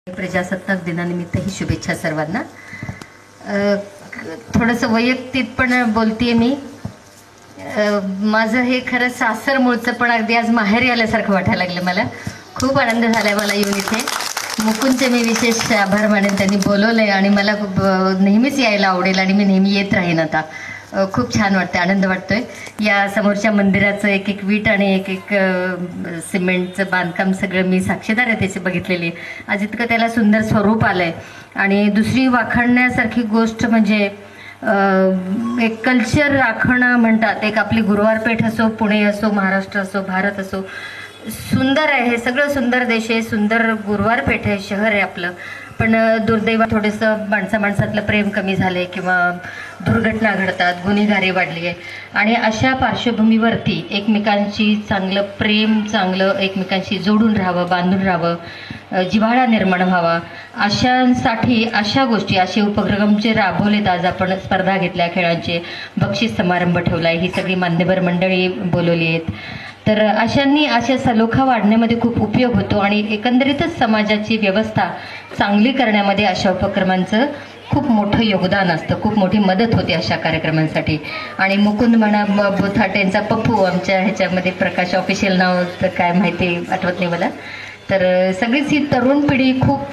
प्रजासत्ताक दिनानिमित्त ही शुभेच्छा सर्वांना। थोडंसं वैयक्तिक पण बोलतेय मी। माझं हे खरं सासर मूळचं, पण अगदी आज माहेरी आल्यासारखं वाटायला लागलं मला। खूप आनंद झालाय मला येऊन इथे। मुकुंदचे मी विशेष आभार मानेन, त्यांनी बोलवलंय आणि मला नेहमीच यायला आवडेल आणि मी नेहमी येत राहीन आता। खूप छान वाटतं, आनंद वाटतोय। या समोरच्या मंदिराचं एक एक वीट आणि एक एक सिमेंटचं बांधकाम सगळं मी साक्षीदार आहे त्याची बघितलेली। आज इतकं त्याला सुंदर स्वरूप आलंय। आणि दुसरी वाखाणण्यासारखी गोष्ट म्हणजे एक कल्चर राखणं म्हणतात, एक आपली गुरुवार पेठ असो, पुणे असो, महाराष्ट्र असो, भारत असो, सुंदर आहे हे सगळं। सुंदर देश आहे, सुंदर गुरुवार पेठ आहे, शहर आहे आपलं। पण दुर्दैवात थोडंसं माणसामाणसातलं प्रेम कमी झालंय किंवा दुर्घटना घडतात, गुन्हेगारी वाढली आहे। आणि अशा पार्श्वभूमीवरती एकमेकांशी चांगलं प्रेम, चांगलं एकमेकांशी जोडून राहावं, बांधून राहावं, जिव्हाळा निर्माण व्हावा, अशांसाठी अशा गोष्टी, असे उपक्रम जे राबवलेत। आज आपण स्पर्धा घेतल्या, खेळांचे बक्षीस समारंभ ठेवलाय, ही सगळी मान्यवर मंडळी बोलवली आहेत। तर अशांनी अशा सलोखा वाढण्यामध्ये खूप उपयोग होतो आणि एकंदरीतच समाजाची व्यवस्था चांगली करण्यामध्ये अशा उपक्रमांचं खूप मोठं योगदान असतं, खूप मोठी मदत होते अशा कार्यक्रमांसाठी। आणि मुकुंद म्हणा, बोथाटेंचा पप्पू, आमच्या ह्याच्यामध्ये प्रकाश, ऑफिशियल नाव तर काय माहिती आठवत नाही मला। तर सगळीच ही तरुण पिढी खूप